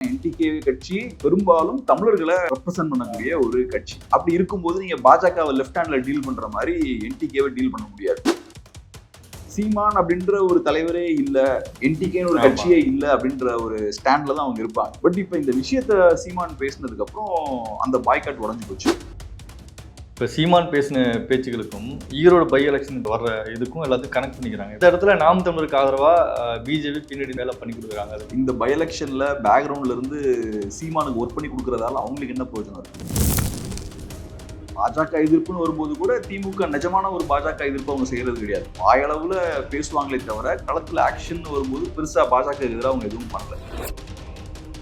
NTK கட்சி பெரும்பாலும் தமிழர்களை ரெப்ரசென்ட் பண்ணக்கூடிய ஒரு கட்சி. அப்படி இருக்கும்போது நீங்க பாஜகவை லெஃப்ட் ஹேண்ட்ல டீல் பண்ற மாதிரி என்டிகேவை டீல் பண்ண முடியாது. சீமான் அப்படின்ற ஒரு தலைவரே இல்ல, என்டிகேன்னு ஒரு கட்சியே இல்ல அப்படின்ற ஒரு ஸ்டாண்ட்ல தான் அவங்க இருப்பாங்க. பட் இப்ப இந்த விஷயத்த சீமான் பேசினதுக்கு அப்புறம் அந்த பாய்காட் உடஞ்சு போச்சு. இப்போ சீமான் பேசின பேச்சுகளுக்கும் ஈரோடு பை எலெக்ஷன் வர்ற இதுக்கும் எல்லாத்தையும் கனெக்ட் பண்ணிக்கிறாங்க. இந்த இடத்துல நாம் தமிழருக்கு ஆதரவாக பிஜேபி பின்னாடி வேலை பண்ணி கொடுக்குறாங்க. இந்த பை எலெக்ஷன்ல பேக்ரவுண்ட்ல இருந்து சீமானுக்கு ஒர்க் பண்ணி கொடுக்கறதால அவங்களுக்கு என்ன பிரயோஜனம் இருக்கு? பாஜக எதிர்ப்புன்னு வரும்போது கூட திமுக நிஜமான ஒரு பாஜக எதிர்ப்பு அவங்க செய்யறது கிடையாது. வாயளவுல பேசுவாங்களே தவிர களத்துல ஆக்ஷன் வரும்போது பெருசா பாஜக எதிராக அவங்க எதுவும் பண்ணல.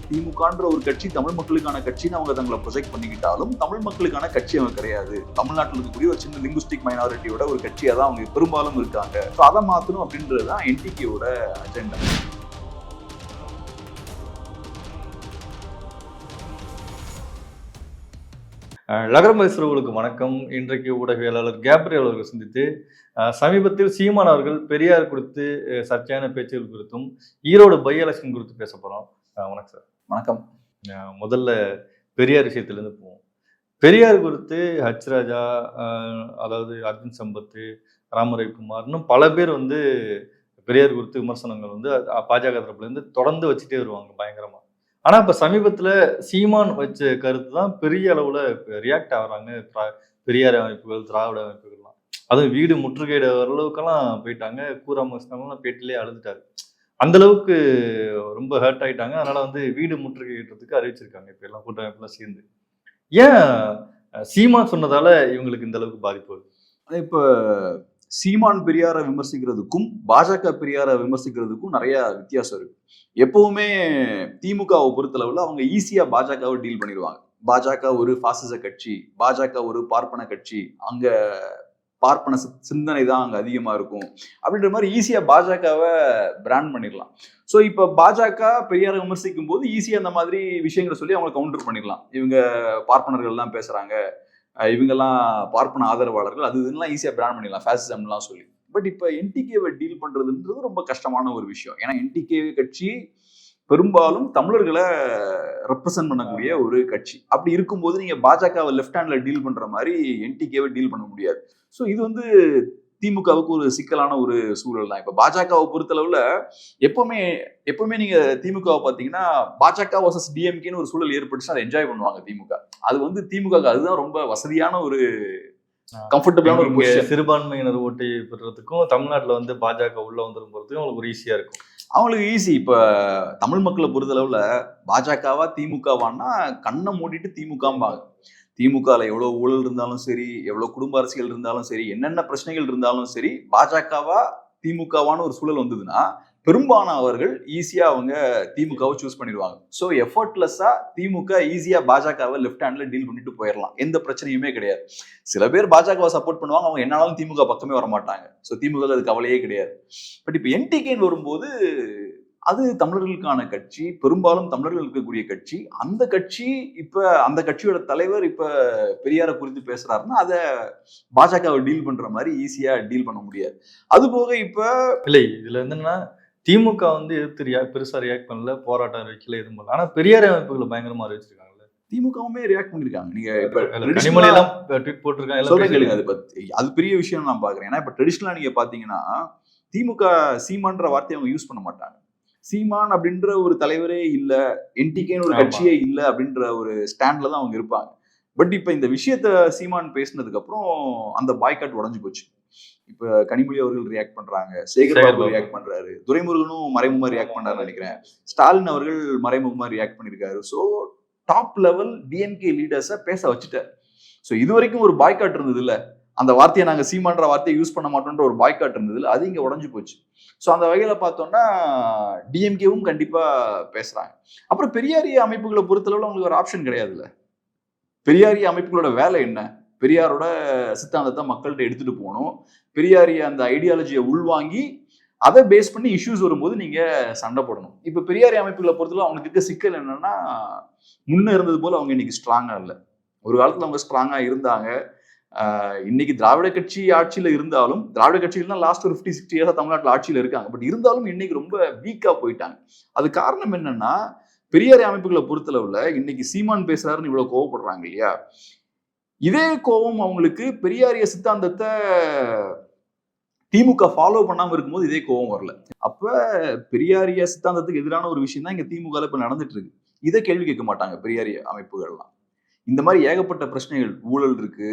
திமுகன்ற ஒரு கட்சி தமிழ் மக்களுக்கான கட்சின்னு அவங்க தங்களை ப்ரொஜெக்ட் பண்ணிக்கிட்டாலும் தமிழ் மக்களுக்கான கட்சி அவங்க கிடையாது. தமிழ்நாட்டில் இருக்கக்கூடிய ஒரு சின்ன லிங்குஸ்டிக் மைனாரிட்டியோட ஒரு கட்சியாக தான் அவங்க பெரும்பாலும் இருக்காங்க. ஸோ அதை மாற்றணும் அப்படின்றது தான் என்டிகேவோட அஜெண்டா. லகரமேஸ்வரர்களுக்கு வணக்கம். இன்றைக்கு ஊடகவியலாளர் கேப்ரியல் அவர்கள் சந்தித்து சமீபத்தில் சீமான் அவர்கள் பெரியார் குறித்து சர்ச்சையான பேச்சுகள் குறித்தும் ஈரோடு பை எலெக்ஷன் குறித்து பேச போகிறோம். வணக்கம் சார். வணக்கம். முதல்ல பெரியார் விஷயத்திலேருந்து போவோம். பெரியார் குறித்து ஹச் ராஜா, அதாவது அர்ஜுன் சம்பத், ராமரவிக்குமார், இன்னும் பல பேர் வந்து பெரியார் குறித்து விமர்சனங்கள் வந்து பாஜக தரப்புலேருந்து தொடர்ந்து வச்சுட்டே வருவாங்க பயங்கரமாக. ஆனால் இப்போ சமீபத்தில் சீமான் வச்ச கருத்து தான் பெரிய அளவில் ரியாக்ட் ஆகிறாங்க பெரியார் அமைப்புகள், திராவிட அமைப்புகள்லாம். அதுவும் வீடு முற்றுகையிட அளவுக்கெல்லாம் போயிட்டாங்க. கூராமஸ்லாம் பேட்டிலே அழுதுட்டாரு. அந்த அளவுக்கு ரொம்ப ஹர்ட் ஆயிட்டாங்க. அதனால வந்து வீடு முற்றுகையிடுறதுக்கு அறிவிச்சிருக்காங்க இப்போ எல்லாம் கூட்டமைப்புலாம் சேர்ந்து. ஏன் சீமான் சொன்னதால இவங்களுக்கு இந்த அளவுக்கு பாதிப்பு? இப்போ சீமான் பெரியாரை விமர்சிக்கிறதுக்கும் பாஜக பெரியாரை விமர்சிக்கிறதுக்கும் நிறைய வித்தியாசம் இருக்கு. எப்பவுமே திமுகவை பொறுத்தளவுல அவங்க ஈஸியா பாஜகவை டீல் பண்ணிடுவாங்க. பாஜக ஒரு பாசிச கட்சி, பாஜக ஒரு பார்ப்பன கட்சி, அங்க பார்ப்பன சிந்தனை தான் அங்க அதிகமா இருக்கும் அப்படின்ற மாதிரி ஈஸியா பாஜகவை பிராண்ட் பண்ணிடலாம். ஸோ இப்ப பாஜக பெரியாரை விமர்சிக்கும் போது ஈஸியா அந்த மாதிரி விஷயங்களை சொல்லி அவங்க கவுண்டர் பண்ணிடலாம். இவங்க பார்ப்பனர்கள் தான் பேசுறாங்க, இவங்கெல்லாம் பார்ப்பன ஆதரவாளர்கள், அது இதெல்லாம் ஈஸியா பிராண்ட் பண்ணிடலாம் ஃபேசிசம்லாம் சொல்லி. பட் இப்ப என்டிகேவை டீல் பண்றதுன்றது ரொம்ப கஷ்டமான ஒரு விஷயம். ஏன்னா என்டிகே கட்சி பெரும்பாலும் தமிழர்களை ரெப்ரசென்ட் பண்ணக்கூடிய ஒரு கட்சி. அப்படி இருக்கும்போது நீங்க பாஜகவை லெஃப்ட் ஹேண்ட்ல டீல் பண்ற மாதிரி என்டிகேவை டீல் பண்ண முடியாது. ஸோ இது வந்து திமுகவுக்கு ஒரு சிக்கலான ஒரு சூழல் தான். இப்ப பாஜகவை பொறுத்தளவுல எப்பவுமே நீங்க திமுகவை பாத்தீங்கன்னா பாஜக வர்சஸ் டிஎம்கேன்னு ஒரு சூழல் ஏற்பட்டுச்சுன்னா அதை என்ஜாய் பண்ணுவாங்க திமுக. அது வந்து திமுக அதுதான் ரொம்ப வசதியான ஒரு கம்ஃபர்டபுளான ஒரு பொசிஷன். சிறுபான்மையினர் ஓட்டை பெறதுக்கும் தமிழ்நாட்டில் வந்து பாஜக உள்ள வந்துடும் போறதுக்கும் அவங்களுக்கு ஒரு ஈஸியா இருக்கும். அவங்களுக்கு ஈஸி. இப்ப தமிழ் மக்களை பொறுத்தளவுல பாஜகவா திமுகவான்னா கண்ணை மூடிட்டு திமுகம்பாங்க. திமுகல எவ்வளவு ஊழல் இருந்தாலும் சரி, எவ்வளவு குடும்ப அரசியல் இருந்தாலும் சரி, என்னென்ன பிரச்சனைகள் இருந்தாலும் சரி, பாஜகவா திமுகவான்னு ஒரு சூழல் வந்ததுன்னா பெரும்பாலானவர்கள் ஈஸியா அவங்க திமுகவை சூஸ் பண்ணிடுவாங்க. ஸோ எஃபர்ட்லெஸ்ஸா திமுக ஈஸியா பாஜகவை லெஃப்ட் ஹேண்ட்ல டீல் பண்ணிட்டு போயிடலாம். எந்த பிரச்சனையுமே கிடையாது. சில பேர் பாஜகவை சப்போர்ட் பண்ணுவாங்க, அவங்க என்னாலும் திமுக பக்கமே வர மாட்டாங்க. ஸோ திமுக அது கவலையே கிடையாது. பட் இப்ப என்டிகேன்னு வரும்போது அது தமிழர்களுக்கான கட்சி, பெரும்பாலும் தமிழர்கள் இருக்கக்கூடிய கட்சி. அந்த கட்சி அந்த கட்சியோட தலைவர் இப்ப பெரியாரை குறித்து பேசுறாருன்னா அதை பாஜகவை டீல் பண்ற மாதிரி ஈஸியா டீல் பண்ண முடியாது. அது போக இப்ப இல்லை, இதுல என்னன்னா திமுக வந்து எதிர்த்து பெருசா ரியாக்ட் பண்ணல, போராட்டம் அறிவிக்கல, எதுவும் பண்ணல. ஆனா பெரியார் அமைப்புகளை பயங்கரமா அறிவிச்சிருக்காங்கல்ல. திமுகவுமே ரியாக்ட் பண்ணிருக்காங்க. நீங்க அது பெரிய விஷயம் நான் பாக்குறேன். ஏன்னா இப்ப ட்ரெடிஷனலா நீங்க பாத்தீங்கன்னா திமுக சீமான்ற வார்த்தையை அவங்க யூஸ் பண்ண மாட்டாங்க. சீமான் அப்படின்ற ஒரு தலைவரே இல்ல, என்டிகேன்னு ஒரு கட்சியே இல்ல அப்படின்ற ஒரு ஸ்டாண்ட்ல தான் அவங்க இருப்பாங்க. பட் இப்ப இந்த விஷயத்த சீமான் பேசினதுக்கு அப்புறம் அந்த பாய்காட் உடஞ்சு போச்சு. இப்ப கனிமொழி அவர்கள் ரியாக்ட் பண்றாங்க, சேகர் பாபு ரியாக்ட் பண்றாரு, துரைமுருகனும் மறைமுகமா ரியாக்ட் பண்றாரு நினைக்கிறேன், ஸ்டாலின் அவர்கள் மறைமுகமா ரியாக்ட் பண்ணிருக்காரு. ஸோ டாப் லெவல் டிஎம்கே லீடர்ஸை பேச வச்சுட்டார். ஸோ இது வரைக்கும் ஒரு பாய்காட் இருந்தது இல்ல, அந்த வார்த்தையை நாங்க சீமான்ற வார்த்தையை யூஸ் பண்ண மாட்டோம்ன்ற ஒரு பாய்காட் இருந்தது இல்ல, அது இங்க உடஞ்சு போச்சு. ஸோ அந்த வகையில பார்த்தோம்னா டிஎம்கேவும் கண்டிப்பா பேசுறாங்க. அப்புறம் பெரியாரிய அமைப்புகளை பொறுத்தளவுல அவங்களுக்கு ஒரு ஆப்ஷன் கிடையாதுல்ல. பெரியாரிய அமைப்புகளோட வேலை என்ன? பெரியாரோட சித்தாந்தத்தை மக்கள்கிட்ட எடுத்துட்டு போகணும். பெரியாரிய அந்த ஐடியாலஜியை உள்வாங்கி அதை பேஸ் பண்ணி இஷ்யூஸ் வரும்போது நீங்க சண்டை போடணும். இப்ப பெரியாரிய அமைப்புகளை பொறுத்தளவு அவங்களுக்கு இருக்க சிக்கல் என்னன்னா, முன்ன இருந்தது போல அவங்க இன்னைக்கு ஸ்ட்ராங்கா இல்லை. ஒரு காலத்துல அவங்க ஸ்ட்ராங்கா இருந்தாங்க. இன்னைக்கு திராவிட கட்சி ஆட்சியில இருந்தாலும், திராவிட கட்சிகள் தான் லாஸ்ட் ஒரு 50-60 இயர்ஸா தமிழ்நாட்டில் ஆட்சியில இருக்காங்க. பட் இருந்தாலும் இன்னைக்கு ரொம்ப வீக்கா போயிட்டாங்க. அது காரணம் என்னன்னா, பெரியாரி அமைப்புகளை பொறுத்தளவுல இன்னைக்கு சீமான் பேசுறாருன்னு இவ்வளவு கோவப்படுறாங்க இல்லையா, இதே கோபம் அவங்களுக்கு பெரியாரிய சித்தாந்தத்தை திமுக ஃபாலோ பண்ணாம இருக்கும்போது இதே கோவம் வரல. அப்ப பெரியாரிய சித்தாந்தத்துக்கு எதிரான ஒரு விஷயம் தான் இங்க திமுக இப்ப நடந்துட்டு இருக்கு. இதை கேள்வி கேட்க மாட்டாங்க பெரியாரிய அமைப்புகள்லாம். இந்த மாதிரி ஏகப்பட்ட பிரச்சனைகள், ஊழல் இருக்கு,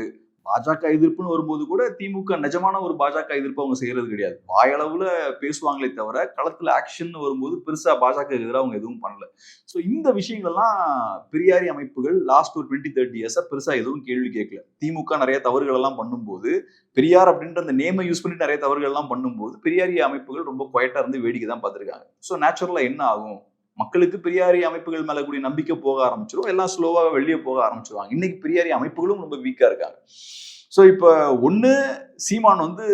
பாஜக எதிர்ப்புன்னு வரும்போது கூட திமுக நிஜமான ஒரு பாஜக எதிர்ப்பு அவங்க செய்யறது கிடையாது. வாயளவுல பேசுவாங்களே தவிர களத்துல ஆக்ஷன் வரும்போது பெருசா பாஜக எதிராக அவங்க எதுவும் பண்ணல. சோ இந்த விஷயங்கள்லாம் பெரியாரி அமைப்புகள் லாஸ்ட் ஒரு 20-30 இயர்ஸா பெருசா எதுவும் கேள்வி கேட்கல. திமுக நிறைய தவறுகள் எல்லாம் பண்ணும்போது, பெரியார் அப்படின்ற அந்த நேமை யூஸ் பண்ணி நிறைய தவறுகள் எல்லாம் பண்ணும்போது பெரியாரி அமைப்புகள் ரொம்ப குவைட்டா இருந்து வேடிக்கை தான் பார்த்திருக்காங்க. சோ நேச்சுரலா என்ன ஆகும், மக்களுக்கு பெரியாரி அமைப்புகள் மேல கூடிய நம்பிக்கை போக ஆரம்பிச்சிடும், எல்லாம் ஸ்லோவா வெளியே போக ஆரம்பிச்சிருவாங்க. இன்னைக்கு பெரியாரி அமைப்புகளும் ரொம்ப வீக்கா இருக்காங்க. சோ இப்ப ஒண்ணு சீமான் வந்து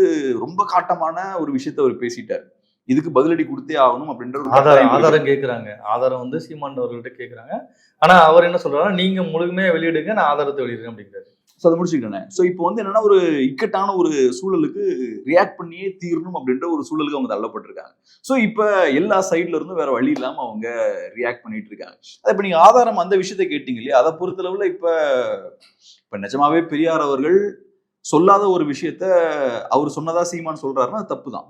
ரொம்ப காட்டமான ஒரு விஷயத்த அவர் பேசிட்டார், இதுக்கு பதிலடி கொடுத்தே ஆகணும் அப்படின்ற ஒரு ஆதாரம் கேட்கிறாங்க. ஆதாரம் வந்து சீமான் அவர்கள்ட்ட கேட்கிறாங்க. ஆனா அவர் என்ன சொல்றாருன்னா, நீங்க முழுமையா வெளியிடுங்க, நான் ஆதாரத்தை வெளியிடுறேன் அப்படிங்கிறாரு. அதை முடிச்சுக்கிட்டேன். ஸோ இப்போ வந்து என்னன்னா ஒரு இக்கட்டான ஒரு சூழலுக்கு ரியாக்ட் பண்ணியே தீரணும் அப்படின்ற ஒரு சூழலுக்கு அவங்க தள்ளப்பட்டிருக்காங்க. ஸோ இப்போ எல்லா சைட்ல இருந்தும் வேற வழி இல்லாம அவங்க ரியாக்ட் பண்ணிட்டு இருக்காங்க. அதை இப்போ நீங்க ஆதாரம் அந்த விஷயத்த கேட்டீங்க இல்லையா, அதை பொறுத்தளவுல இப்ப நிஜமாவே பெரியார் அவர்கள் சொல்லாத ஒரு விஷயத்த அவர் சொன்னதா சீமான் சொல்றாருன்னா அது தப்பு தான்.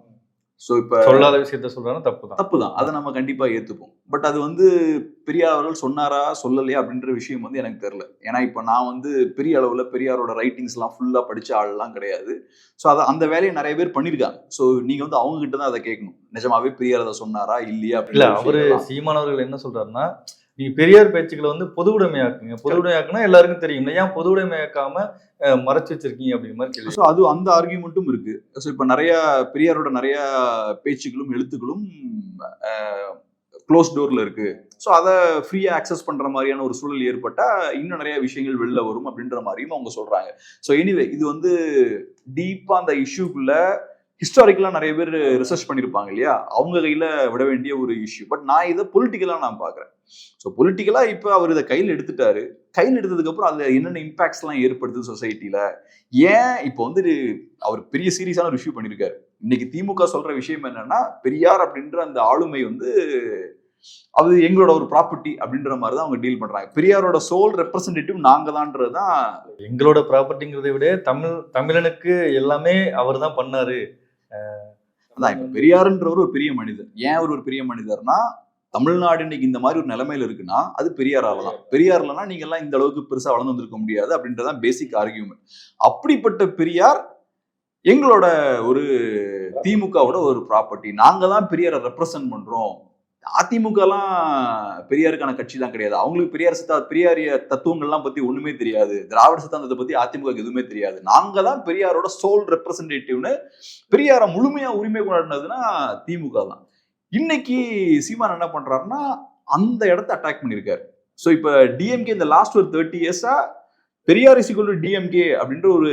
சோ இப்ப சொல்லாத விஷயத்த சொல்றாங்க, தப்புதான். அதை நம்ம கண்டிப்பா ஏத்துப்போம். பட் அது வந்து பெரியார் அவர்கள் சொன்னாரா சொல்லலையா அப்படின்ற விஷயம் வந்து எனக்கு தெரியல. ஏன்னா இப்ப நான் வந்து பெரிய அளவுல பெரியாரோட ரைட்டிங்ஸ் எல்லாம் ஃபுல்லா படிச்ச ஆள்லாம் கிடையாது. சோ அந்த வேலையை நிறைய பேர் பண்ணிருக்காங்க. சோ நீங்க வந்து அவங்க கிட்ட தான் அதை கேட்கணும், நிஜமாவே பெரியார் அதை சொன்னாரா இல்லையா. இல்ல அவரு சீமான் அவர்கள் என்ன சொல்றாருன்னா, நீங்க பெரியார் பேச்சுக்களை வந்து பொது உடைமையாக்குங்க. பொது உடைமையாக்குனா எல்லாருக்கும் தெரியும், ஏன் பொது உடைமையாக்காம மறைச்சு வச்சிருக்கீங்க அப்படிங்கிற மாதிரி கேள்வி. அது அந்த ஆர்கியூமெண்ட்டும் இருக்கு. ஸோ இப்போ நிறைய பெரியாரோட நிறைய பேச்சுகளும் எழுத்துக்களும் க்ளோஸ் டோர்ல இருக்கு. ஸோ அதை ஃப்ரீயா ஆக்சஸ் பண்ற மாதிரியான ஒரு சூழல் ஏற்பட்டா இன்னும் நிறைய விஷயங்கள் வெளில வரும் அப்படின்ற மாதிரியும் அவங்க சொல்றாங்க. ஸோ எனிவே இது வந்து டீப்பா அந்த இஷ்யூக்குள்ள ஹிஸ்டாரிக்கலா நிறைய பேர் ரிசர்ச் பண்ணியிருப்பாங்க இல்லையா, அவங்க கையில விட வேண்டிய ஒரு இஷ்யூ. பட் நான் இதை பொலிட்டிக்கலா நான் பாக்குறேன். ஸோ பொலிட்டிக்கலா இப்ப அவர் இதை கையில் எடுத்துட்டாரு. கையில் எடுத்ததுக்கு அப்புறம் அதுல என்னென்ன இம்பாக்ட்ஸ் எல்லாம் ஏற்படுது சொசைட்டில, ஏன் இப்போ வந்து அவர் பெரிய சீரியஸான ஒரு இஷ்யூ பண்ணியிருக்காரு. இன்னைக்கு திமுக சொல்ற விஷயம் என்னன்னா, பெரியார் அப்படின்ற அந்த ஆளுமை வந்து அது எங்களோட ஒரு ப்ராப்பர்ட்டி அப்படின்ற மாதிரி தான் அவங்க டீல் பண்றாங்க. பெரியாரோட சோல் ரெப்ரசன்டேட்டிவ் நாங்க தான்றதுதான். எங்களோட ப்ராப்பர்ட்டிங்கிறதை விட தமிழனுக்கு எல்லாமே அவர் தான் பண்ணாரு. அதான் இப்ப பெரியாருன்றவர் ஒரு பெரிய மனிதர். ஏன் அவர் ஒரு பெரிய மனிதர்னா, தமிழ்நாடு இன்னைக்கு இந்த மாதிரி ஒரு நிலைமையில இருக்குன்னா அது பெரியாரால தான். பெரியார் இல்லைன்னா நீங்க எல்லாம் இந்த அளவுக்கு பெருசா வளர்ந்து வந்திருக்க முடியாது அப்படின்றதான் பேசிக் ஆர்கியூமெண்ட். அப்படிப்பட்ட பெரியார் எங்களோட ஒரு திமுகவோட ஒரு ப்ராப்பர்ட்டி, நாங்க தான் பெரியாரை ரெப்ரசன்ட் பண்றோம். அதிமுக எல்லாம் பெரியாருக்கான கட்சி தான் கிடையாது. அவங்களுக்கு பெரியாரிய தத்துவங்கள்லாம் பத்தி ஒண்ணுமே தெரியாது. திராவிட சித்தாந்தத்தை பத்தி அதிமுக எதுவுமே தெரியாது. நாங்க தான் பெரியாரோட சோல் ரெப்ரசன்டேட்டிவ்னு பெரியார முழுமையா உரிமை கொண்டாடினதுன்னா திமுக தான். இன்னைக்கு சீமான் என்ன பண்றாருன்னா அந்த இடத்த அட்டாக் பண்ணிருக்காரு. சோ இப்ப டிஎம்கே இந்த லாஸ்ட் ஒரு 30 இயர்ஸா Periyar is equal to DMK அப்படின்ற ஒரு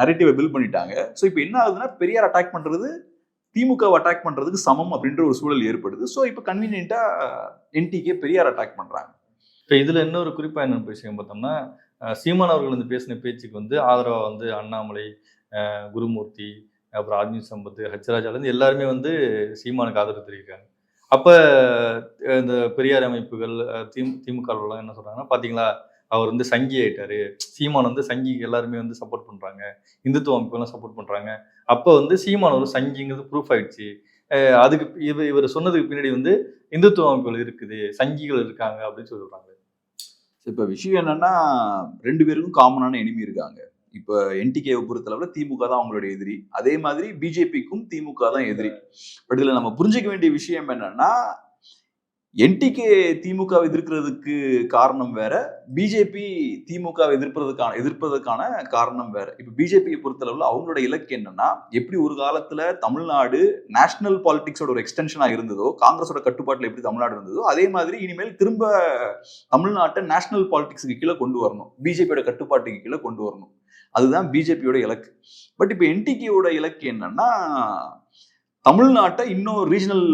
நரேட்டிவை பில்ட் பண்ணிட்டாங்க. சோ இப்ப என்ன ஆகுதுன்னா பெரியார் அட்டாக் பண்றது திமுக அட்டாக் பண்றதுக்கு சமம் அப்படின்ற ஒரு சூழல் ஏற்படுது. சோ இப்ப கன்வீனியன்ட்டா என்டிகே பெரியார் அட்டாக் பண்றாங்க. இப்போ இதுல இன்னொரு குறிப்பா என்ன விஷயம் பார்த்தோம்னா, சீமான் அவர்கள் இந்த பேசின பேச்சுக்கு வந்து ஆதரவா வந்து அண்ணாமலை, குருமூர்த்தி, அப்புறம் ஆத்மி சம்பத், ஹச்ராஜாலேருந்து எல்லாருமே வந்து சீமானுக்கு ஆதரவு தெரிவிக்கிறாங்க. அப்ப இந்த பெரியார் அமைப்புகள் திமுகலாம் என்ன சொல்றாங்கன்னா, பாத்தீங்களா அவர் வந்து சங்கி ஆயிட்டாரு, சீமான் வந்து சங்கி எல்லாருமே வந்து சப்போர்ட் பண்றாங்க, இந்துத்துவ அமைப்புகள்லாம் சப்போர்ட் பண்றாங்க, அப்போ வந்து சீமான் ஒரு சங்கிங்கிறது ப்ரூஃப் ஆயிடுச்சு, அதுக்கு இவர் சொன்னதுக்கு பின்னாடி வந்து இந்துத்துவ அமைப்புகள் இருக்குது, சங்கிகள் இருக்காங்க அப்படின்னு சொல்றாங்க. இப்ப விஷயம் என்னன்னா 2 பேருக்கும் காமனான எனிமி இருக்காங்க. இப்ப என்டிகேவை பொறுத்தளவுல திமுக தான் அவங்களுடைய எதிரி, அதே மாதிரி பிஜேபிக்கும் திமுக தான் எதிரி. பட் இதுல நம்ம புரிஞ்சுக்க வேண்டிய விஷயம் என்னன்னா, என்டிகே திமுக எதிர்க்கிறதுக்கு காரணம் வேற, பிஜேபி திமுக எதிர்ப்பதற்கான காரணம் வேற. இப்ப பிஜேபியை பொறுத்தளவுல அவங்களோட இலக்கு என்னன்னா, எப்படி ஒரு காலத்துல தமிழ்நாடு நேஷனல் பாலிடிக்ஸோட ஒரு எக்ஸ்டென்ஷனா இருந்ததோ, காங்கிரஸோட கட்டுப்பாட்டுல எப்படி தமிழ்நாடு இருந்ததோ, அதே மாதிரி இனிமேல் திரும்ப தமிழ்நாட்டை நேஷனல் பாலிடிக்ஸுக்கு கீழே கொண்டு வரணும், பிஜேபியோட கட்டுப்பாட்டுக்கு கீழே கொண்டு வரணும். அதுதான் பிஜேபியோட இலக்கு. பட் இப்ப என்டிகேவோட இலக்கு என்னன்னா, தமிழ்நாட்டை இன்னும் ரீஜனல்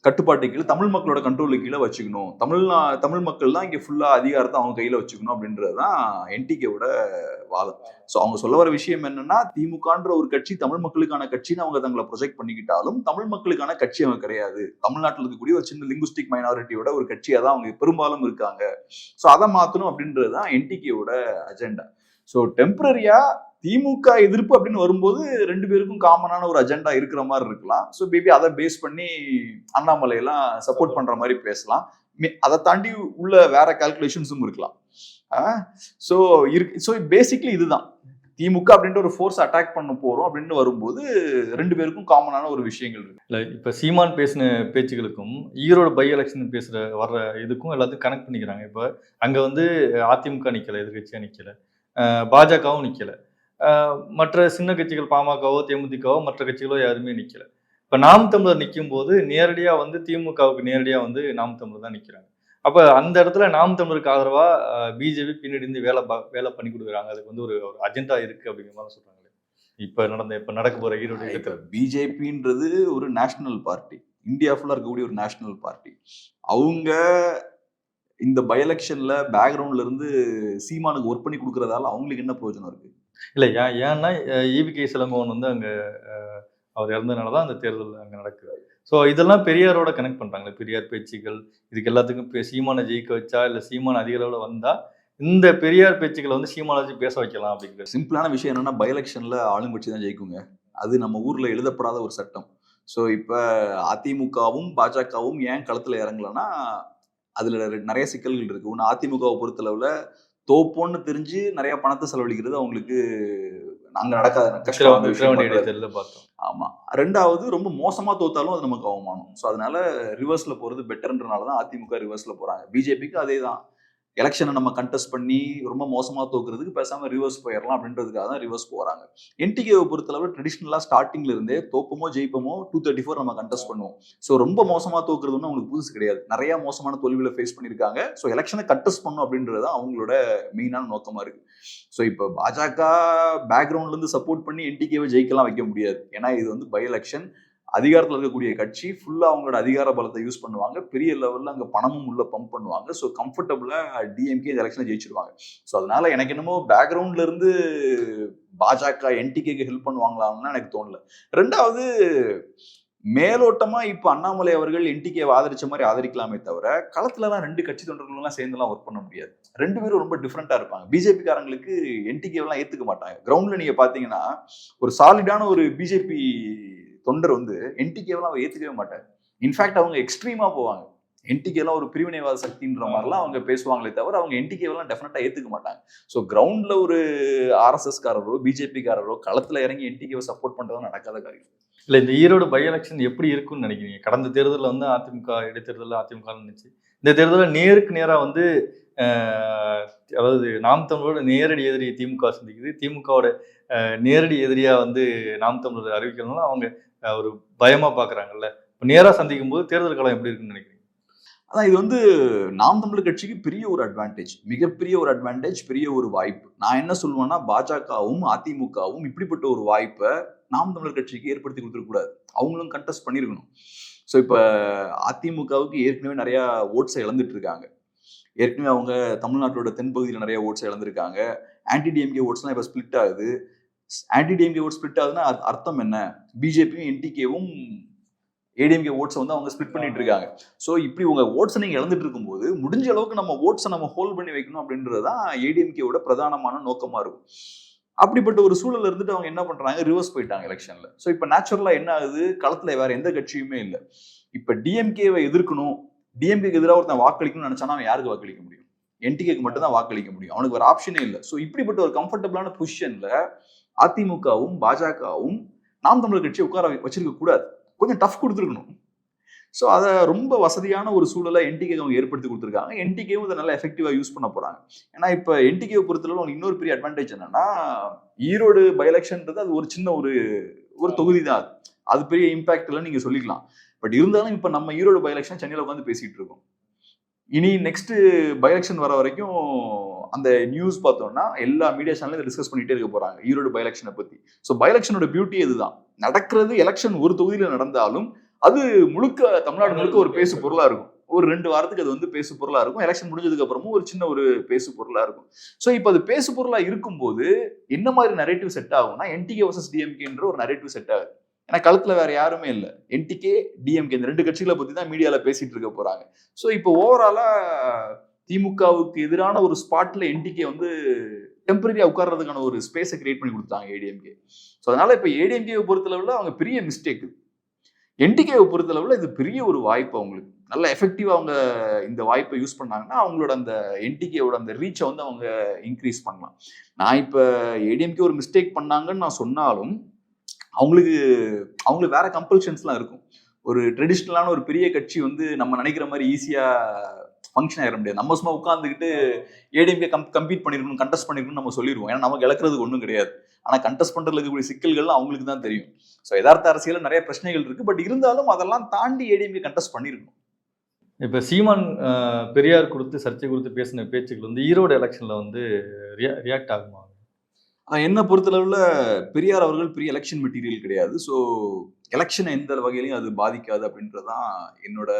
கட்டுப்பாட்டு கீழே தமிழ் மக்களோட கண்ட்ரோலுக்கு கீழே வச்சுக்கணும், தமிழ் மக்கள் தான் இங்க ஃபுல்லா அதிகாரத்தை அவங்க கையில வச்சுக்கணும் அப்படின்றதுதான் என்டிகேவோட வாதம். ஸோ அவங்க சொல்ல வர விஷயம் என்னன்னா, திமுகன்ற ஒரு கட்சி தமிழ் மக்களுக்கான கட்சின்னு அவங்க தங்களை ப்ரொஜெக்ட் பண்ணிக்கிட்டாலும் தமிழ் மக்களுக்கான கட்சி அவங்க கிடையாது. தமிழ்நாட்டில் இருக்கக்கூடிய ஒரு சின்ன லிங்குஸ்டிக் மைனாரிட்டியோட ஒரு கட்சியா தான் அவங்க பெரும்பாலும் இருக்காங்க. ஸோ அதை மாற்றணும் அப்படின்றது தான் என்டிகேவோட அஜெண்டா. ஸோ டெம்பரரியா திமுக எதிர்ப்பு அப்படின்னு வரும்போது 2 பேருக்கும் காமனான ஒரு அஜெண்டா இருக்கிற மாதிரி இருக்கலாம். ஸோ மேபி அதை பேஸ் பண்ணி அண்ணாமலையெல்லாம் சப்போர்ட் பண்ற மாதிரி பேசலாம். அதை தாண்டி உள்ள வேற கால்குலேஷன்ஸும் இருக்கலாம். ஸோ பேசிக்லி இதுதான் திமுக அப்படின்ற ஒரு ஃபோர்ஸ் அட்டாக் பண்ண போறோம் அப்படின்னு வரும்போது 2 பேருக்கும் காமனான ஒரு விஷயங்கள் இருக்கு. இல்லை இப்போ சீமான் பேசின பேச்சுகளுக்கும் ஈரோடு பை எலெக்ஷன் வர்ற இதுக்கும் எல்லாத்தையும் கனெக்ட் பண்ணிக்கிறாங்க. இப்போ அங்கே வந்து அதிமுக நிற்கலை, எதிர்கட்சியாக நிற்கலை, பாஜகவும் நிற்கலை, மற்ற சின்ன கட்சிகள் பாமகவோ தேமுதிகவோ மற்ற கட்சிகளோ யாருமே நிற்கலை. இப்போ நாம் தமிழர் நிற்கும் போது நேரடியாக வந்து திமுகவுக்கு நேரடியாக வந்து நாம் தமிழர் தான் நிற்கிறாங்க. அப்போ அந்த இடத்துல நாம் தமிழருக்கு ஆதரவாக பிஜேபி பின்னாடி இருந்து வேலை பண்ணி கொடுக்குறாங்க. அதுக்கு வந்து ஒரு அஜெண்டா இருக்கு அப்படிங்கிற மாதிரி சொல்றாங்களே. இப்போ நடக்க போற ஈரோடு பிஜேபின்றது ஒரு நேஷனல் பார்ட்டி, இந்தியா ஃபுல்லா இருக்கக்கூடிய ஒரு நேஷனல் பார்ட்டி. அவங்க இந்த பை எலெக்ஷன்ல பேக்ரவுண்ட்ல இருந்து சீமானுக்கு ஒர்க் பண்ணி கொடுக்கறதால அவங்களுக்கு என்ன பிரயோஜனம் இருக்கு? இல்லை ஏன்னா ஈவிகே இளங்கோவன் வந்து அங்கே அவர் இறந்ததுனால தான் அந்த தேர்தல் அங்கே நடக்குது. ஸோ இதெல்லாம் பெரியாரோட கனெக்ட் பண்ணுறாங்களே, பெரியார் பேச்சுக்கள் இதுக்கு எல்லாத்துக்கும் சீமானை ஜெயிக்க வச்சா இல்லை சீமான் அதிக அளவில் வந்தால் இந்த பெரியார் பேச்சுக்களை வந்து சீமானை வச்சு பேச வைக்கலாம் அப்படிங்கிற சிம்பிளான விஷயம் என்னன்னா, பை எலெக்ஷன்ல ஆளுங்கட்சி தான் ஜெயிக்குங்க. அது நம்ம ஊர்ல எழுதப்படாத ஒரு சட்டம். ஸோ இப்போ அதிமுகவும் பாஜகவும் ஏன் களத்தில் இறங்கலன்னா அதுல நிறைய சிக்கல்கள் இருக்கு. ஒன்று, அதிமுகவை பொறுத்தளவுல தோப்போன்னு தெரிஞ்சு நிறைய பணத்தை செலவழிக்கிறது அவங்களுக்கு அங்க நடக்காத கஷ்டம். ஆமா. 2வது, ரொம்ப மோசமா தோத்தாலும் அது நமக்கு அவமானம். ஸோ அதனால ரிவர்ஸ்ல போறது பெட்டர்ன்றனாலதான் அதிமுக ரிவர்ஸ்ல போறாங்க. பிஜேபிக்கு அதே தான். எலெக்ஷனை நம்ம கண்டெஸ்ட் பண்ணி ரொம்ப மோசமா தோக்குறதுக்கு பேசாம ரிவர்ஸ் போயிடலாம் அப்படின்றதுக்காக தான் ரிவர்ஸ் போறாங்க. என்டிகேவை பொறுத்தளவு ட்ரெடிஷ்னலா ஸ்டார்டிங்ல இருந்தே தோப்பமோ ஜெயிப்பமோ 234 நம்ம கண்டெஸ்ட் பண்ணுவோம். ஸோ ரொம்ப மோசமா தோக்குறதுன்னு அவங்களுக்கு புதுசு கிடையாது. நிறைய மோசமான தோல்விகளை ஃபேஸ் பண்ணியிருக்காங்க. ஸோ எலெக்ஷனை கண்டெஸ்ட் பண்ணும் அப்படின்றது தான் அவங்களோட மெயினான நோக்கமா இருக்கு. ஸோ இப்போ பாஜக பேக்ரவுண்ட்ல இருந்து சப்போர்ட் பண்ணி என்டிகேவை ஜெயிக்கலாம் வைக்க முடியாது. ஏன்னா இது வந்து பை எலெக்ஷன், அதிகாரத்தில் இருக்கக்கூடிய கட்சி ஃபுல்லா அவங்களோட அதிகார பலத்தை யூஸ் பண்ணுவாங்க, பெரிய லெவல்ல அங்க பணமும் உள்ள பம்ப் பண்ணுவாங்க. ஸோ கம்ஃபர்டபுளா டிஎம்கே இந்த எலெக்ஷனை ஜெயிச்சிருவாங்க. ஸோ அதனால எனக்கு என்னமோ பேக்ரவுண்ட்ல இருந்து பாஜக என்டிகேக்கு ஹெல்ப் பண்ணுவாங்களான்னு எனக்கு தோணல. 2வது, மேலோட்டமா இப்ப அண்ணாமலை அவர்கள் என்டிகேவை ஆதரிச்ச மாதிரி ஆதரிக்கலாமே தவிர களத்துலலாம் 2 கட்சி தொண்டர்கள்லாம் சேர்ந்துலாம் ஒர்க் பண்ண முடியாது. 2 பேரும் ரொம்ப டிஃப்ரெண்டா இருப்பாங்க. பிஜேபி காரங்களுக்கு என்டிகேவெல்லாம் ஏத்துக்க மாட்டாங்க. கிரவுண்ட்ல நீங்க பாத்தீங்கன்னா ஒரு சாலிடான ஒரு பிஜேபி தொண்டர் வந்து என்டிகேவெல்லாம் அவர் ஏத்துக்கவே மாட்டார். இன்ஃபேக்ட் அவங்க எக்ஸ்ட்ரீமா போவாங்க. என்டிகேலாம் ஒரு பிரிவினைவாத சக்தின்ற மாதிரிலாம் அவங்க பேசுவாங்களே தவிர அவங்க என்டிகேவெல்லாம் டெஃபினட்டா ஏத்துக்க மாட்டாங்க. ஸோ கிரவுண்ட்ல ஒரு ஆர்எஸ்எஸ் காரரோ பிஜேபி காரரோ களத்துல இறங்கி என்டிகேவை சப்போர்ட் பண்றதும் நடக்காத காரியம். இல்லை, இந்த ஈரோடு பை எலெக்ஷன் எப்படி இருக்குன்னு நினைக்கிறீங்க? கடந்த தேர்தலில் வந்து அதிமுக இடைத்தேர்தலில் அதிமுக இருந்துச்சு. இந்த தேர்தலில் நேருக்கு நேராக வந்து அதாவது நாம் தமிழரோட நேரடி எதிரி திமுக சந்திக்குது. திமுகவோட நேரடி எதிரியா வந்து நாம் தமிழர் அறிவிக்கணும்னா அவங்க ஒரு பயமா பாக்குறாங்கல்ல. நேரா சந்திக்கும் போது தேர்தல் காலம் எப்படி இருக்குன்னு நினைக்கிறீங்க? அதான் இது வந்து நாம் தமிழர் கட்சிக்கு பெரிய ஒரு அட்வான்டேஜ், மிகப்பெரிய ஒரு அட்வான்டேஜ், பெரிய ஒரு வாய்ப்பு. நான் என்ன சொல்லுவேன்னா, பாஜகவும் அதிமுகவும் இப்படிப்பட்ட ஒரு வாய்ப்பை நாம் தமிழர் கட்சிக்கு ஏற்படுத்தி கொடுத்துருக்கூடாது. அவங்களும் கண்டெஸ்ட் பண்ணியிருக்கணும். ஸோ இப்போ அதிமுகவுக்கு ஏற்கனவே நிறைய ஓட்ஸை இழந்துட்டு இருக்காங்க. ஏற்கனவே அவங்க தமிழ்நாட்டோட தென்பகுதியில் நிறைய ஓட்ஸை இழந்திருக்காங்க. ஆன்டி டிஎம்கே ஓட்ஸ்லாம் இப்போ ஸ்பிளிட் ஆகுது. ஆன்டி டிஎம்கே ஓட்ஸ் ஸ்பிளிட் ஆகுதுன்னா அர்த்தம் என்ன? பிஜேபியும் என்டிகேவும் ஏடிஎம்கே ஓட்ஸை வந்து அவங்க ஸ்பிளிட் பண்ணிட்டு இருக்காங்க. ஸோ இப்படி உங்க ஓட்ஸை நீங்க இழந்துட்டு இருக்கும்போது முடிஞ்ச அளவுக்கு நம்ம ஓட்ஸை நம்ம ஹோல்ட் பண்ணி வைக்கணும் அப்படின்றது தான் ஏடிஎம்கேவோட பிரதானமான நோக்கமா இருக்கும். அப்படிப்பட்ட ஒரு சூழல் இருந்துட்டு அவங்க என்ன பண்றாங்க, ரிவர்ஸ் போயிட்டாங்க எலெக்ஷன்ல. ஸோ இப்போ நேச்சுரலா என்ன ஆகுது, களத்துல வேற எந்த கட்சியுமே இல்லை. இப்போ டிஎம்கேவை எதிர்க்கணும், டிஎம்கேக்கு எதிராக ஒருத்தன் வாக்களிக்கணும்னு நினைச்சானா அவன் யாருக்கு வாக்களிக்க முடியும்? என்டிகேக்கு மட்டும் தான் வாக்களிக்க முடியும். அவனுக்கு ஒரு ஆப்ஷனே இல்லை. ஸோ இப்படிப்பட்ட ஒரு கம்ஃபர்டபுளான பொசிஷன்ல அதிமுகவும் பாஜகவும் நாம் தமிழர் கட்சியை உட்கார வச்சிருக்க கூடாது. கொஞ்சம் டஃப் கொடுத்துருக்கணும். ஸோ அதை ரொம்ப வசதியான ஒரு சூழலை என்டிகே அவங்க ஏற்படுத்தி கொடுத்துருக்காங்க. என்டிகேவும் இதை நல்லா எஃபெக்டிவா யூஸ் பண்ண போறாங்க. ஏன்னா இப்போ என்டிகேவை பொறுத்தளவு அவங்க இன்னொரு பெரிய அட்வான்டேஜ் என்னன்னா, ஈரோடு பை எலெக்ஷன்ன்றது அது ஒரு சின்ன ஒரு தொகுதி தான். அது பெரிய இம்பாக்ட் இல்லைன்னு நீங்க சொல்லிக்கலாம். பட் இருந்தாலும் இப்போ நம்ம ஈரோடு பை எலெக்ஷன் சென்னையில் உட்காந்து பேசிட்டு இருக்கோம். இனி நெக்ஸ்ட் பை எலெக்ஷன் வர வரைக்கும் அந்த நியூஸ் பார்த்தோம்னா எல்லா மீடியா சேனலும் டிஸ்கஸ் பண்ணிட்டே இருக்க போறாங்க ஈரோடு பை எலெக்ஷனை பத்தி. ஸோ பை எலெக்ஷனோட பியூட்டி இதுதான். நடக்கிறது எலெக்ஷன் ஒரு தொகுதியில் நடந்தாலும் அது முழுக்க தமிழ்நாடு முழுக்க ஒரு பேசு பொருளா இருக்கும். ஒரு 2 வாரத்துக்கு அது வந்து பேசு பொருளா இருக்கும். எலெக்ஷன் முடிஞ்சதுக்கு அப்புறமும் ஒரு சின்ன ஒரு பேசு பொருளா இருக்கும். சோ இப்போ அது பேசு பொருளா இருக்கும்போது என்ன மாதிரி நரேட்டிவ் செட் ஆகும்னா என்டிகே வர்சஸ் டிஎம்கேன்ற ஒரு நரேட்டிவ் செட் ஆகுது. ஏன்னா களத்துல வேற யாருமே இல்ல. என்டிகே, டிஎம்கே இந்த 2 கட்சிகளை பத்தி தான் மீடியால பேசிட்டு இருக்க போறாங்க. சோ இப்போ ஓவராலா திமுகவுக்கு எதிரான ஒரு ஸ்பாட்ல என்டிகே வந்து டெம்பரரியா உட்கார்றதுக்கான ஒரு ஸ்பேஸை கிரியேட் பண்ணி கொடுத்தாங்க ஏடிஎம்கே. ஸோ அதனால இப்போ ஏடிஎம்கேவை பொறுத்தளவுல அவங்க பெரிய மிஸ்டேக். என்டிகேவை பொறுத்தளவுல இது பெரிய ஒரு வாய்ப்பு அவங்களுக்கு. நல்ல எஃபெக்டிவா அவங்க இந்த வாய்ப்பை யூஸ் பண்ணாங்கன்னா அவங்களோட அந்த என்டிகேவோட அந்த ரீச்சை வந்து அவங்க இன்க்ரீஸ் பண்ணலாம். நான் இப்போ ஏடிஎம்கே ஒரு மிஸ்டேக் பண்ணாங்கன்னு நான் சொன்னாலும் அவங்களுக்கு வேற கம்பல்ஷன்ஸ்லாம் இருக்கும். ஒரு ட்ரெடிஷ்னலான ஒரு பெரிய கட்சி வந்து நம்ம நினைக்கிற மாதிரி ஈஸியா ஃபங்க்ஷன் ஆயிட முடியாது. நம்ம சும்மா உட்காந்துக்கிட்டு ஏடிஎம்கே கம்பீட் பண்ணிருக்கணும், கண்டெஸ்ட் பண்ணிருக்கணும் நம்ம சொல்லிடுவோம். ஏன்னா நமக்கு இழக்கிறதுக்கு ஒன்றும் கிடையாது. ஆனா கண்டெஸ்ட் பண்றதுல இருக்கக்கூடிய சிக்கல்கள்லாம் அவங்களுக்கு தான் தெரியும். ஸோ யதார்த்த அரசியல நிறைய பிரச்சனைகள் இருக்கு. பட் இருந்தாலும் அதெல்லாம் தாண்டி ஏடிஎம்கே கண்டெஸ்ட் பண்ணிருக்கணும். இப்ப சீமான் பெரியார் குறித்து சர்ச்சை குறித்து பேசின பேச்சுக்கள் வந்து ஈரோடு எலெக்ஷன்ல வந்து ரியாக்ட் ஆகுமா? என்ன பொறுத்தளவுல பெரியார் அவர்கள் பெரிய எலெக்ஷன் மெட்டீரியல் கிடையாது. ஸோ எலெக்ஷனை எந்த வகையிலையும் அது பாதிக்காது அப்படின்றதான் என்னோட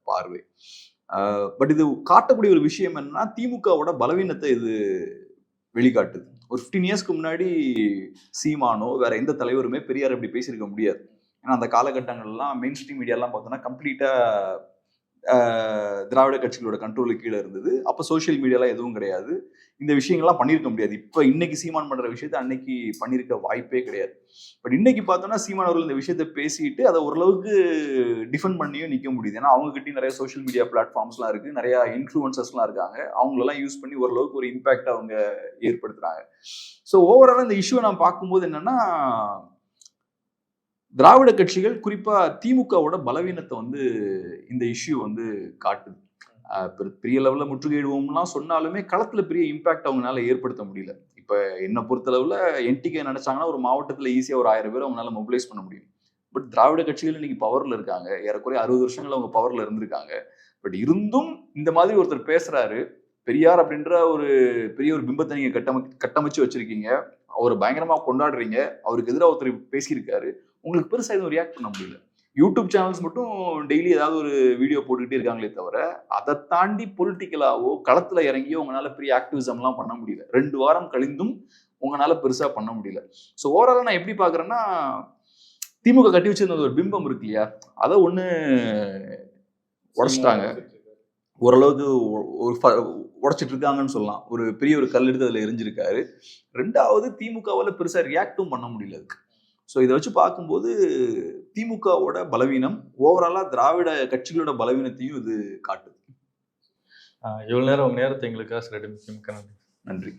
பார்வை. பட் இது காட்டக்கூடிய ஒரு விஷயம் என்னன்னா திமுகவோட பலவீனத்தை இது வெளிக்காட்டுது. ஒரு 15 இயர்ஸ்க்கு முன்னாடி சீமானோ வேற எந்த தலைவருமே பெரியார் இப்படி பேசியிருக்க முடியாது. ஏன்னா அந்த காலகட்டங்கள்லாம் மெயின் ஸ்ட்ரீம் மீடியாலாம் பார்த்தோம்னா கம்ப்ளீட்டா திராவிட கட்சிகளோட கண்ட்ரோலுக்கு கீழே இருந்தது. அப்போ சோசியல் மீடியாலாம் எதுவும் கிடையாது. இந்த விஷயங்கள்லாம் பண்ணியிருக்க முடியாது. இப்போ இன்னைக்கு சீமான் பண்ற விஷயத்த அன்னைக்கு பண்ணியிருக்க வாய்ப்பே கிடையாது. பட் இன்னைக்கு பார்த்தோம்னா சீமான் அவர்கள் இந்த விஷயத்த பேசிட்டு அதை ஓரளவுக்கு டிஃபெண்ட் பண்ணியும் நிற்க முடியுது. ஏன்னா அவங்க கிட்டயும் நிறைய சோசியல் மீடியா பிளாட்ஃபார்ம்ஸ்லாம் இருக்கு, நிறைய இன்ஃப்ளூயன்சர்ஸ்லாம் இருக்காங்க. அவங்களெல்லாம் யூஸ் பண்ணி ஓரளவுக்கு ஒரு இம்பாக்ட் அவங்க ஏற்படுத்துறாங்க. ஸோ ஓவராலாக இந்த இஷ்யூவை நான் பார்க்கும்போது என்னன்னா திராவிட கட்சிகள் குறிப்பா திமுகவோட பலவீனத்தை வந்து இந்த இஷ்யூ வந்து காட்டுது. பெரிய லெவலில் முற்றுகையிடுவோம்லாம் சொன்னாலுமே களத்துல பெரிய இம்பாக்ட் அவங்களால ஏற்படுத்த முடியல. இப்ப என்ன பொறுத்தளவுல என்டிகே நினைச்சாங்கன்னா ஒரு மாவட்டத்துல ஈஸியா ஒரு 1000 பேர் அவங்களால மொபிலைஸ் பண்ண முடியும். பட் திராவிட கட்சிகள் இன்னைக்கு பவர்ல இருக்காங்க. ஏறக்குறைய 60 வருஷங்கள் அவங்க பவர்ல இருந்திருக்காங்க. பட் இருந்தும் இந்த மாதிரி ஒருத்தர் பேசுறாரு, பெரியார் அப்படின்ற ஒரு பெரிய ஒரு பிம்பத்தை நீங்க கட்டமைச்சு வச்சிருக்கீங்க, அவரை பயங்கரமா கொண்டாடுறீங்க, அவருக்கு எதிராக ஒருத்தர் பேசியிருக்காரு, உங்களுக்கு பெருசா எதுவும் ரியாக்ட் பண்ண முடியல. யூடியூப் சேனல்ஸ் மட்டும் டெய்லி ஏதாவது ஒரு வீடியோ போட்டுக்கிட்டே இருக்காங்களே தவிர அதை தாண்டி பொலிட்டிக்கலாவோ களத்துல இறங்கியோ உங்களால பெரிய ஆக்டிவிசம்லாம் பண்ண முடியல. 2 வாரம் கழிந்தும் உங்களால பெருசா பண்ண முடியல. ஸோ ஓவராலா நான் எப்படி பாக்குறேன்னா திமுக கட்டி வச்சிருந்த ஒரு பிம்பம் இருக்கு இல்லையா, அதை ஒண்ணு உடைச்சிட்டாங்க. ஓரளவுக்கு உடைச்சிட்டு இருக்காங்கன்னு சொல்லலாம். ஒரு பெரிய ஒரு கல் எடுத்து அதுல எரிஞ்சிருக்காரு. 2வது திமுகவால பெருசா ரியாக்டும் பண்ண முடியல அதுக்கு. ஸோ இதை வச்சு பார்க்கும்போது திமுகவோட பலவீனம் ஓவராலா திராவிட கட்சிகளோட பலவீனத்தையும் இது காட்டுது. இவ்வளவு நேரம் உங்க நேரத்தை எங்களுக்காக நன்றி.